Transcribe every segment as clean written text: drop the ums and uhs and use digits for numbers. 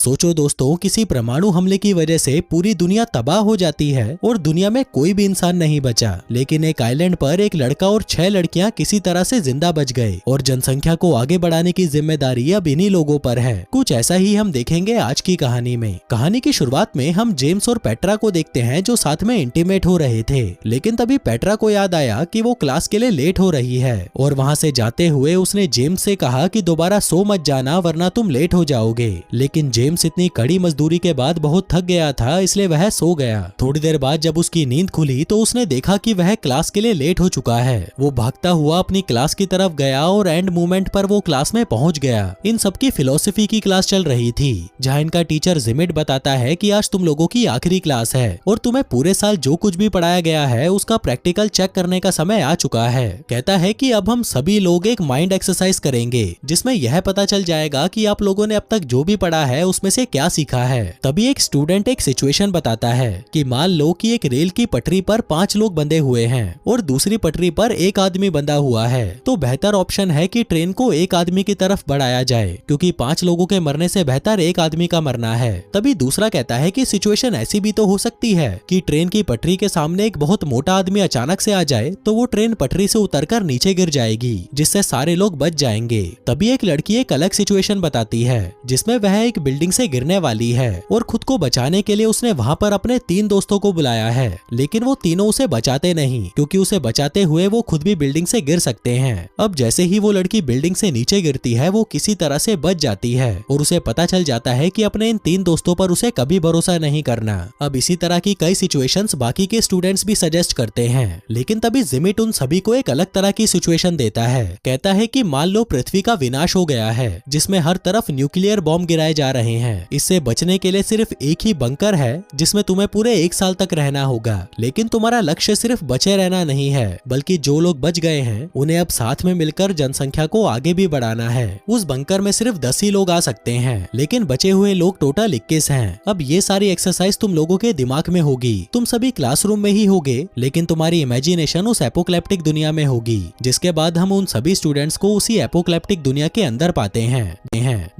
सोचो दोस्तों, किसी परमाणु हमले की वजह से पूरी दुनिया तबाह हो जाती है और दुनिया में कोई भी इंसान नहीं बचा, लेकिन एक आइलैंड पर एक लड़का और 6 लड़कियां किसी तरह से जिंदा बच गए और जनसंख्या को आगे बढ़ाने की जिम्मेदारी अब इन्हीं लोगों पर है। कुछ ऐसा ही हम देखेंगे आज की कहानी में। कहानी की शुरुआत में हम जेम्स और पेट्रा को देखते हैं जो साथ में इंटीमेट हो रहे थे, लेकिन तभी पेट्रा को याद आया कि वो क्लास के लिए लेट हो रही है और वहाँ से जाते हुए उसने जेम्स से कहा कि दोबारा सो मत जाना वरना तुम लेट हो जाओगे। लेकिन जेम्स इतनी कड़ी मजदूरी के बाद बहुत थक गया था, इसलिए वह सो गया। थोड़ी देर बाद जब उसकी नींद खुली तो उसने देखा कि वह क्लास के लिए लेट हो चुका है। वो भागता हुआ अपनी क्लास की तरफ गया और एंड मोमेंट पर वो क्लास में पहुंच गया। इन सबकी फिलोसफी की क्लास चल रही थी, जहाँ इनका टीचर जिमिट बताता है कि आज तुम लोगों की आखिरी क्लास है और तुम्हें पूरे साल जो कुछ भी पढ़ाया गया है उसका प्रैक्टिकल चेक करने का समय आ चुका है। कहता है कि अब हम सभी लोग एक माइंड एक्सरसाइज करेंगे जिसमें यह पता चल जाएगा कि आप लोगों ने अब तक जो भी पढ़ा है उसमें से क्या सीखा है। तभी एक स्टूडेंट एक सिचुएशन बताता है कि मान लो कि एक रेल की पटरी पर 5 लोग बंधे हुए हैं और दूसरी पटरी पर एक आदमी बंधा हुआ है, तो बेहतर ऑप्शन है कि ट्रेन को एक आदमी की तरफ बढ़ाया जाए, क्योंकि 5 लोगों के मरने से बेहतर एक आदमी का मरना है। तभी दूसरा कहता है कि सिचुएशन ऐसी भी तो हो सकती है कि ट्रेन की पटरी के सामने एक बहुत मोटा आदमी अचानक से आ जाए तो वो ट्रेन पटरी से उतरकर नीचे गिर जाएगी, जिससे सारे लोग बच जाएंगे। तभी एक लड़की एक अलग सिचुएशन बताती है जिसमें वह एक बिल्डिंग से गिरने वाली है और खुद को बचाने के लिए उसने वहां पर अपने 3 दोस्तों को बुलाया है, लेकिन वो तीनों उसे बचाते नहीं, क्योंकि उसे बचाते हुए वो खुद भी बिल्डिंग से गिर सकते हैं। अब जैसे ही वो लड़की बिल्डिंग से नीचे गिरती है वो किसी तरह से बच जाती है और उसे पता चल जाता है कि अपने इन 3 दोस्तों पर उसे कभी भरोसा नहीं करना। अब इसी तरह की कई सिचुएशंस बाकी के स्टूडेंट्स भी सजेस्ट करते हैं, लेकिन तभी जिमिट उन सभी को एक अलग तरह की सिचुएशन देता है। कहता है कि मान लो पृथ्वी का विनाश हो गया है जिसमें हर तरफ न्यूक्लियर बॉम्ब गिराए जा रहे हैं। इससे बचने के लिए सिर्फ एक ही बंकर है जिसमें तुम्हें पूरे 1 साल तक रहना होगा, लेकिन तुम्हारा लक्ष्य सिर्फ बचे रहना नहीं है, बल्कि जो लोग बच गए हैं उन्हें अब साथ में मिलकर जनसंख्या को आगे भी बढ़ाना है। उस बंकर में सिर्फ 10 ही लोग आ सकते हैं, लेकिन बचे हुए लोग टोटल 21 हैं। अब ये सारी एक्सरसाइज तुम लोगों के दिमाग में होगी, तुम सभी क्लासरूम में ही होगे, लेकिन तुम्हारी इमेजिनेशन उस एपोकैलिप्टिक दुनिया में होगी। जिसके बाद हम उन सभी स्टूडेंट्स को उसी एपोकैलिप्टिक दुनिया के अंदर पाते हैं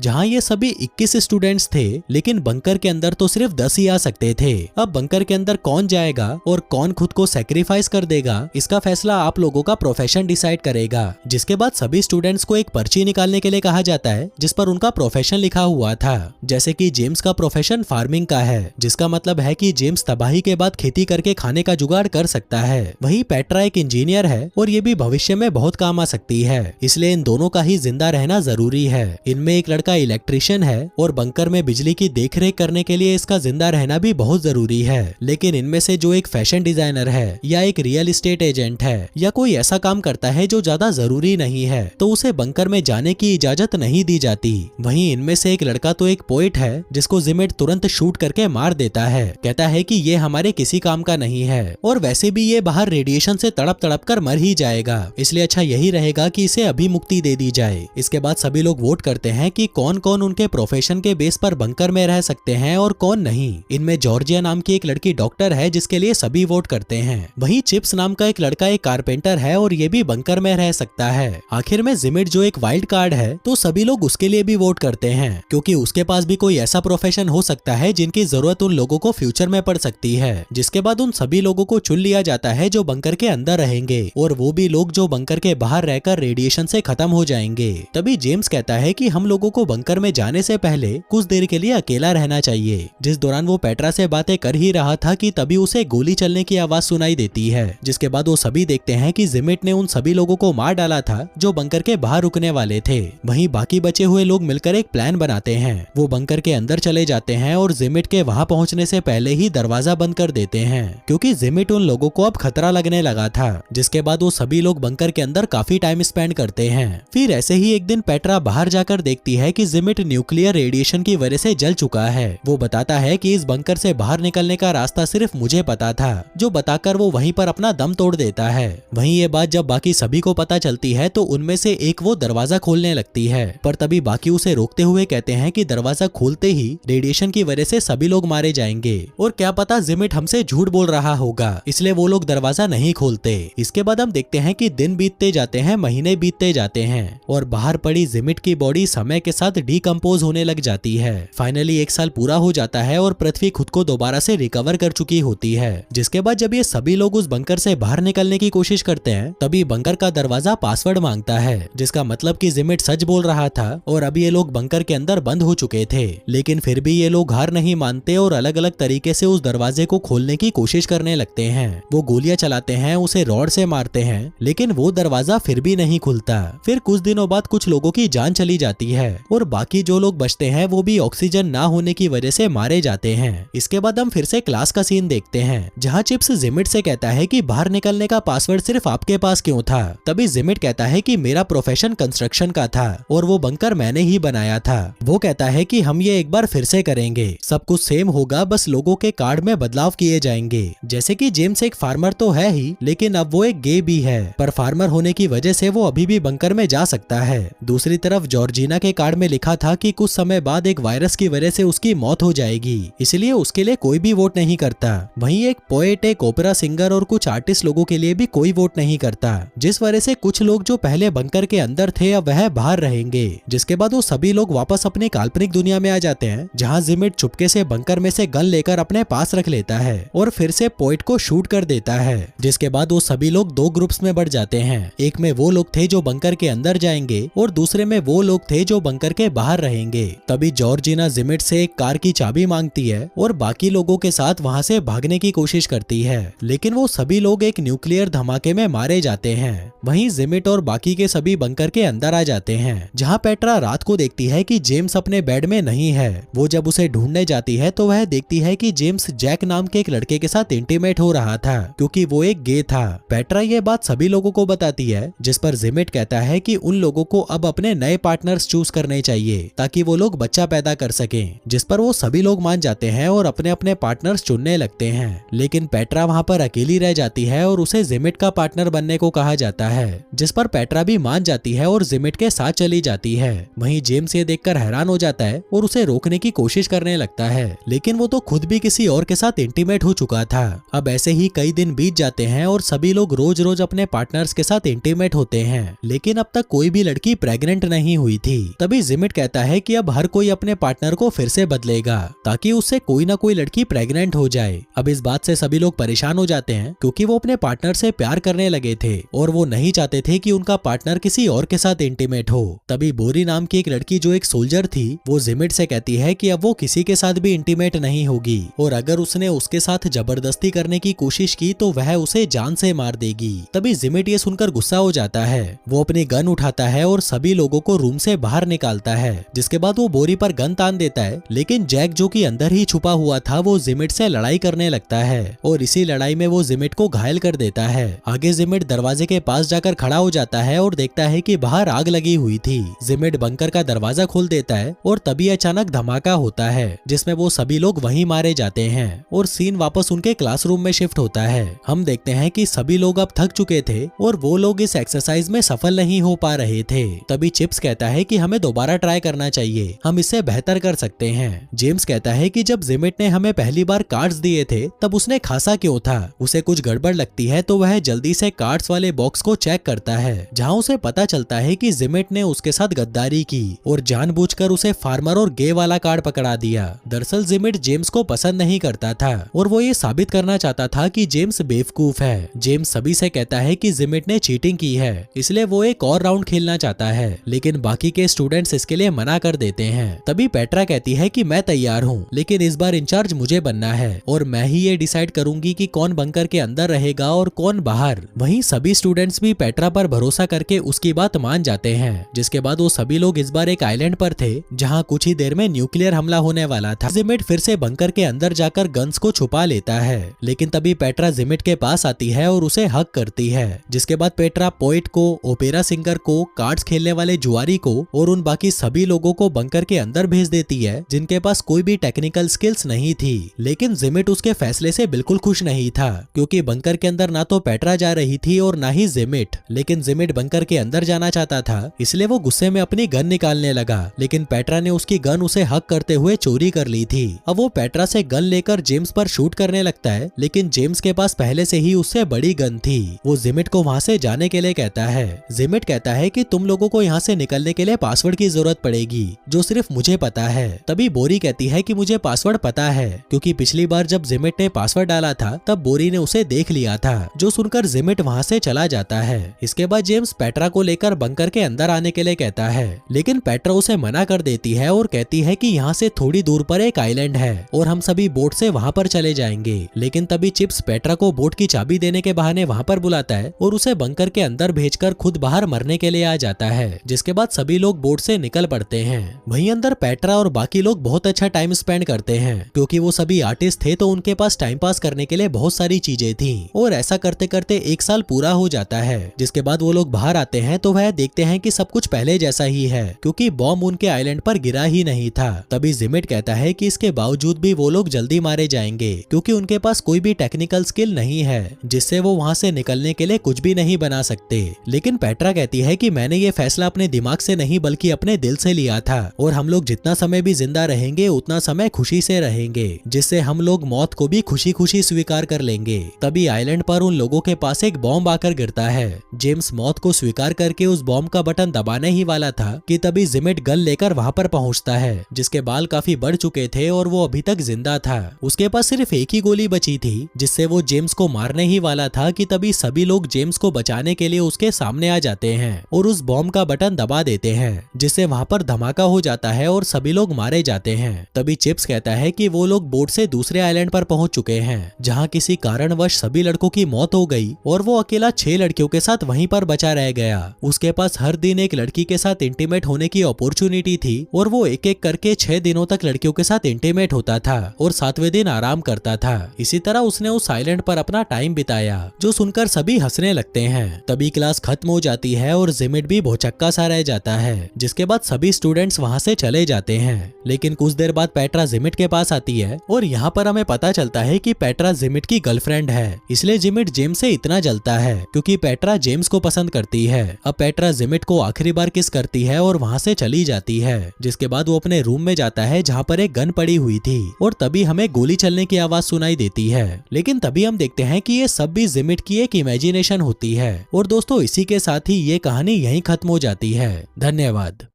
जहाँ ये सभी 21 स्टूडेंट्स थे, लेकिन बंकर के अंदर तो सिर्फ 10 ही आ सकते थे। अब बंकर के अंदर कौन जाएगा और कौन खुद को सैक्रिफाइस कर देगा, इसका फैसला आप लोगों का प्रोफेशन डिसाइड करेगा। जिसके बाद सभी स्टूडेंट्स को एक पर्ची निकालने के लिए कहा जाता है जिस पर उनका प्रोफेशन लिखा हुआ था। जैसे कि जेम्स का प्रोफेशन फार्मिंग का है, जिसका मतलब है कि जेम्स तबाही के बाद खेती करके खाने का जुगाड़ कर सकता है। वहीं पेट्रा एक इंजीनियर है और ये भी भविष्य में बहुत काम आ सकती है, इसलिए इन दोनों का ही जिंदा रहना जरूरी है। इनमें एक लड़का इलेक्ट्रिशियन है और बंकर में बिजली की देखरेख करने के लिए इसका जिंदा रहना भी बहुत जरूरी है। लेकिन इनमें से जो एक फैशन डिजाइनर है या एक रियल एस्टेट एजेंट है या कोई ऐसा काम करता है जो ज्यादा जरूरी नहीं है, तो उसे बंकर में जाने की इजाजत नहीं दी जाती। वहीं इनमें से एक लड़का तो एक पोएट है जिसको जिमिट तुरंत शूट करके मार देता है। कहता है कि ये हमारे किसी काम का नहीं है और वैसे भी ये बाहर रेडिएशन से तड़प तड़प कर मर ही जाएगा, इसलिए अच्छा यही रहेगा कि इसे अभी मुक्ति दे दी जाए। इसके बाद सभी लोग वोट करते हैं कि कौन कौन उनके प्रोफेशन के बेस पर बंकर में रह सकते हैं और कौन नहीं। इनमें जॉर्जिया नाम की एक लड़की डॉक्टर है जिसके लिए सभी वोट करते हैं। वहीं चिप्स नाम का एक लड़का एक कारपेंटर है और ये भी बंकर में रह सकता है। आखिर में जिमिट जो एक वाइल्ड कार्ड है, तो सभी लोग उसके लिए भी वोट करते हैं, क्योंकि उसके पास भी कोई ऐसा प्रोफेशन हो सकता है जिनकी जरूरत उन लोगों को फ्यूचर में पड़ सकती है। जिसके बाद उन सभी लोगों को चुन लिया जाता है जो बंकर के अंदर रहेंगे, और वो भी लोग जो बंकर के बाहर रहकर रेडिएशन से खत्म हो जाएंगे। तभी जेम्स कहता है कि हम लोगों को बंकर में जाने से पहले कुछ देर के लिए अकेला रहना चाहिए। जिस दौरान वो पेट्रा से बातें कर ही रहा था कि तभी उसे गोली चलने की आवाज सुनाई देती है। जिसके बाद वो सभी देखते हैं कि जिमिट ने उन सभी लोगों को मार डाला था जो बंकर के बाहर रुकने वाले थे। वहीं बाकी बचे हुए लोग मिलकर एक प्लान बनाते हैं। वो बंकर के अंदर चले जाते हैं और जिमिट के वहां पहुंचने से पहले ही दरवाजा बंद कर देते हैं, क्योंकि जिमिट उन लोगों को अब खतरा लगने लगा था। जिसके बाद वो सभी लोग बंकर के अंदर काफी टाइम स्पेंड करते हैं। फिर ऐसे ही एक दिन पेट्रा बाहर जाकर देखती है कि जिमिट न्यूक्लियर रेडिएशन की वजह से जल चुका है। वो बताता है कि इस बंकर से बाहर निकलने का रास्ता सिर्फ मुझे पता था, जो बताकर वो वहीं पर अपना दम तोड़ देता है। वहीं ये बात जब बाकी सभी को पता चलती है तो उनमें से एक वो दरवाजा खोलने लगती है, पर तभी बाकी उसे रोकते हुए कहते हैं कि दरवाजा खोलते ही रेडिएशन की वजह से सभी लोग मारे जाएंगे और क्या पता जिमिट हमसे झूठ बोल रहा होगा, इसलिए वो लोग दरवाजा नहीं खोलते। इसके बाद हम देखते हैं कि दिन बीतते जाते हैं, महीने बीतते जाते हैं और बाहर पड़ी जिमिट की बॉडी समय के साथ डिकम्पोज होने लग जाती जाती है। फाइनली 1 साल पूरा हो जाता है और पृथ्वी खुद को दोबारा से रिकवर कर चुकी होती है। जिसके बाद जब ये सभी लोग उस बंकर से बाहर निकलने की कोशिश करते हैं तभी बंकर का दरवाजा पासवर्ड मांगता है, जिसका मतलब कि जिमिट सच बोल रहा था और अभी ये लोग बंकर के अंदर बंद हो चुके थे। लेकिन फिर भी ये लोग हार नहीं मानते और अलग अलग तरीके से उस दरवाजे को खोलने की कोशिश करने लगते हैं। वो गोलियां चलाते हैं, उसे रॉड से मारते हैं, लेकिन वो दरवाजा फिर भी नहीं खुलता। फिर कुछ दिनों बाद कुछ लोगों की जान चली जाती है और बाकी जो लोग बचते हैं वो भी ऑक्सीजन ना होने की वजह से मारे जाते हैं। इसके बाद हम फिर से क्लास का सीन देखते हैं जहाँ चिप्स जिमिट से कहता है कि बाहर निकलने का पासवर्ड सिर्फ आपके पास क्यों था। तभी जिमिट कहता है कि मेरा प्रोफेशन कंस्ट्रक्शन का था और वो बंकर मैंने ही बनाया था। वो कहता है कि हम ये एक बार फिर से करेंगे, सब कुछ सेम होगा, बस लोगों के कार्ड में बदलाव किए जाएंगे। जैसे कि जेम्स एक फार्मर तो है ही, लेकिन अब वो एक गे भी है, पर फार्मर होने की वजह से वो अभी भी बंकर में जा सकता है। दूसरी तरफ जॉर्जिना के कार्ड में लिखा था कि कुछ समय बाद एक वायरस की वजह से उसकी मौत हो जाएगी, इसलिए उसके लिए कोई भी वोट नहीं करता। वहीं एक पोएट, एक ओपेरा सिंगर और कुछ आर्टिस्ट लोगों के लिए भी कोई वोट नहीं करता, जिस वजह से कुछ लोग जो पहले बंकर के अंदर थे अब वह बाहर रहेंगे। जिसके बाद वो सभी लोग वापस अपनी काल्पनिक दुनिया में आ जाते हैं जहाँ जिमिट चुपके से बंकर में से गन लेकर अपने पास रख लेता है और फिर से पोएट को शूट कर देता है। जिसके बाद वो सभी लोग 2 ग्रुप्स में बढ़ जाते हैं, एक में वो लोग थे जो बंकर के अंदर जाएंगे और दूसरे में वो लोग थे जो बंकर के बाहर रहेंगे। तभी जॉर्जिना जिमिट से एक कार की चाबी मांगती है और बाकी लोगों के साथ वहां से भागने की कोशिश करती है, लेकिन वो सभी लोग एक न्यूक्लियर धमाके में मारे जाते हैं। वहीं जिमिट और बाकी के सभी बंकर के अंदर आ जाते हैं, जहां पेट्रा रात को देखती है कि जेम्स अपने बेड में नहीं है। वो जब उसे ढूंढने जाती है तो वह देखती है कि जेम्स जैक नाम के एक लड़के के साथ इंटीमेट हो रहा था, क्योंकि वो एक गे था। पेट्रा ये बात सभी लोगों को बताती है, जिस पर जिमिट कहता है कि उन लोगों को अब अपने नए पार्टनर्स चूज करने चाहिए ताकि वो लोग बच्चा पैदा कर सकें। जिस पर वो सभी लोग मान जाते हैं और अपने अपने पार्टनर्स चुनने लगते हैं। लेकिन पेट्रा वहां पर अकेली रह जाती है और उसे जिमिट का पार्टनर बनने को कहा जाता है, जिस पर पेट्रा भी मान जाती है और जिमिट के साथ चली जाती है। वहीं जेम्स ये देखकर हैरान हो जाता है और उसे रोकने की कोशिश करने लगता है, लेकिन वो तो खुद भी किसी और के साथ इंटीमेट हो चुका था। अब ऐसे ही कई दिन बीत जाते हैं और सभी लोग रोज रोज अपने पार्टनर्स के साथ इंटीमेट होते हैं, लेकिन अब तक कोई भी लड़की प्रेग्नेंट नहीं हुई थी। तभी जिमिट कहता है कि अब हर कोई अपने पार्टनर को फिर से बदलेगा ताकि उससे कोई ना कोई लड़की प्रेग्नेंट हो जाए। अब इस बात से सभी लोग परेशान हो जाते हैं, क्योंकि वो अपने पार्टनर से प्यार करने लगे थे और वो नहीं चाहते थे कि उनका पार्टनर किसी और के साथ इंटीमेट हो। तभी बोरी नाम की एक लड़की जो एक सोल्जर थी, वो जिमिट से कहती है कि अब वो किसी के साथ भी इंटीमेट नहीं होगी और अगर उसने उसके साथ जबरदस्ती करने की कोशिश की तो वह उसे जान से मार देगी। तभी जिमिट ये सुनकर गुस्सा हो जाता है, वो अपनी गन उठाता है और सभी लोगों को रूम से बाहर निकालता है। जिसके बाद वो बोरी पर गन तान देता है, लेकिन जैक जो कि अंदर ही छुपा हुआ था वो जिमिट से लड़ाई करने लगता है और इसी लड़ाई में वो जिमिट को घायल कर देता है। आगे जिमिट दरवाजे के पास जाकर खड़ा हो जाता है और देखता है कि बाहर आग लगी हुई थी। जिमिट बंकर का दरवाजा खोल देता है और तभी अचानक धमाका होता है, जिसमें वो सभी लोग वहीं मारे जाते हैं और सीन वापस उनके क्लासरूम में शिफ्ट होता है। हम देखते हैं कि सभी लोग अब थक चुके थे और वो लोग इस एक्सरसाइज में सफल नहीं हो पा रहे थे। तभी चिप्स कहता है कि हमें दोबारा ट्राई करना चाहिए, हम इससे बेहतर कर सकते हैं। जेम्स कहता है कि जब जिमिट ने हमें पहली बार कार्ड्स दिए थे तब उसने खासा क्यों था, उसे कुछ गड़बड़ लगती है तो वह जल्दी से कार्ड्स वाले बॉक्स को चेक करता है, जहां उसे पता चलता है कि जिमिट ने उसके साथ गद्दारी की और जानबूझकर उसे फार्मर और गे वाला कार्ड पकड़ा दिया। दरअसल जिमिट जेम्स को पसंद नहीं करता था और वो ये साबित करना चाहता था कि जेम्स बेवकूफ है। जेम्स सभी से कहता है कि जिमिट ने चीटिंग की है, इसलिए वो एक और राउंड खेलना चाहता है, लेकिन बाकी के स्टूडेंट्स इसके लिए मना कर देते हैं। तभी पेट्रा कहती है कि मैं तैयार हूँ, लेकिन इस बार इंचार्ज मुझे बनना है और मैं ही ये डिसाइड करूंगी कि कौन बंकर के अंदर रहेगा और कौन बाहर। वहीं सभी स्टूडेंट्स भी पेट्रा पर भरोसा करके उसकी बात मान जाते हैं। जिसके बाद वो सभी लोग इस बार एक आइलैंड पर थे जहाँ कुछ ही देर में न्यूक्लियर हमला होने वाला था। जिमिट फिर से बंकर के अंदर जाकर गन्स को छुपा लेता है, लेकिन तभी पेट्रा जिमिट के पास आती है और उसे हग करती है। जिसके बाद पेट्रा पोएट को, ओपेरा सिंगर को, कार्ड्स खेलने वाले जुआरी को और उन बाकी सभी लोगों को बंकर के अंदर भेज देती है जिनके पास कोई भी टेक्निकल स्किल्स नहीं थी। लेकिन जिमिट उसके फैसले से बिल्कुल खुश नहीं था, क्योंकि बंकर के अंदर ना तो पेट्रा जा रही थी और ना ही जिमिट। लेकिन जिमिट बंकर के अंदर जाना चाहता था, इसलिए वो गुस्से में अपनी गन निकालने लगा, लेकिन पेट्रा ने उसकी गन उसे हक करते हुए चोरी कर ली थी। अब वो पेट्रा से गन लेकर जेम्स पर शूट करने लगता है, लेकिन जेम्स के पास पहले से ही उससे बड़ी गन थी। वो जिमिट को वहां से जाने के लिए कहता है। जिमिट कहता है कि तुम लोगों को यहाँ से निकलने के लिए पासवर्ड की जरूरत पड़ेगी, जो सिर्फ मुझे पता है। तभी बोरी कहती है कि मुझे पासवर्ड पता है, क्योंकि पिछली बार जब जिमिट ने पासवर्ड डाला था तब बोरी ने उसे देख लिया था। जो सुनकर जिमिट वहाँ से चला जाता है। इसके बाद जेम्स पेट्रा को लेकर बंकर के अंदर आने के लिए कहता है, लेकिन पेट्रा उसे मना कर देती है और कहती है कि यहाँ से थोड़ी दूर पर एक आइलैंड है और हम सभी बोट से वहाँ पर चले जाएंगे। लेकिन तभी चिप्स पेट्रा को बोट की चाबी देने के बहाने वहाँ पर बुलाता है और उसे बंकर के अंदर भेजकर खुद बाहर मरने के लिए आ जाता है। जिसके बाद सभी लोग बोट से निकल पड़ते हैं। वहीं अंदर पेट्रा और बाकी लोग बहुत अच्छा टाइम स्पेंड करते हैं, क्योंकि वो सभी आर्टिस्ट थे तो उनके पास टाइम पास करने के लिए बहुत सारी चीजें थी। और ऐसा करते करते एक साल पूरा हो जाता है। जिसके बाद वो लोग बाहर आते हैं तो वह देखते हैं कि सब कुछ पहले जैसा ही है, क्योंकि बॉम्ब उनके आइलैंड पर गिरा ही नहीं था। तभी जिमिट कहता है कि इसके बावजूद भी वो लोग जल्दी मारे जाएंगे, क्योंकि उनके पास कोई भी टेक्निकल स्किल नहीं है जिससे वो वहाँ से निकलने के लिए कुछ भी नहीं बना सकते। लेकिन पेट्रा कहती है कि मैंने ये फैसला अपने दिमाग से नहीं बल्कि अपने दिल से लिया था, और हम लोग जितना समय भी जिंदा रहेंगे उतना समय खुशी से रहेंगे, जिससे हम लोग मौत को भी खुशी खुशी स्वीकार कर लेंगे। तभी आइलैंड पर उन लोगों के पास एक बॉम्ब आकर गिरता है। जेम्स मौत को स्वीकार करके उस बॉम्ब का बटन दबाने ही वाला था कि तभी जिमिट गन लेकर वहां पर पहुंचता है, जिसके बाल काफी बढ़ चुके थे और वो अभी तक जिंदा था। उसके पास सिर्फ एक ही गोली बची थी जिससे वो जेम्स को मारने ही वाला था कि तभी सभी लोग जेम्स को बचाने के लिए उसके सामने आ जाते हैं और उस बॉम्ब का बटन दबा देते हैं, जिससे वहां पर धमाका हो जाता है और सभी लोग मारे जाते हैं। तभी चिप्स कहता है कि वो लोग बोट से दूसरे आइलैंड पर पहुंच चुके हैं, जहां किसी कारणवश सभी लड़कों की मौत हो गई और वो अकेला 6 लड़कियों के साथ वहीं पर बचा रह गया। उसके पास हर दिन एक लड़की के साथ इंटीमेट होने की अपॉर्चुनिटी थी और वो एक एक करके 6 दिनों तक लड़कियों के साथ इंटीमेट होता था और 7वें दिन आराम करता था। इसी तरह उसने उस आइलैंड पर अपना टाइम बिताया, जो सुनकर सभी हंसने लगते हैं। तभी क्लास खत्म हो जाती है और जिमिट भी भौचक्का सा रह जाता है, जिसके बाद सभी स्टूडेंट्स वहां से चले जाते हैं। लेकिन कुछ देर बाद पेट्रा जिमिट के पास आती है और यहाँ पर हमें पता चलता है कि पेट्रा जिमिट की गर्लफ्रेंड है। इसलिए जिमिट जेम्स से इतना जलता है क्योंकि पेट्रा जेम्स को पसंद करती है। अब पेट्रा जिमिट को आखिरी बार किस करती है और वहां से चली जाती है। जिसके बाद वो अपने रूम में जाता है जहाँ पर एक गन पड़ी हुई थी और तभी हमें गोली चलने की आवाज सुनाई देती है। लेकिन तभी हम देखते हैं कि ये सब भी जिमिट की एक इमेजिनेशन होती है। और दोस्तों, इसी के साथ ही ये कहानी यहीं खत्म हो जाती है। धन्यवाद।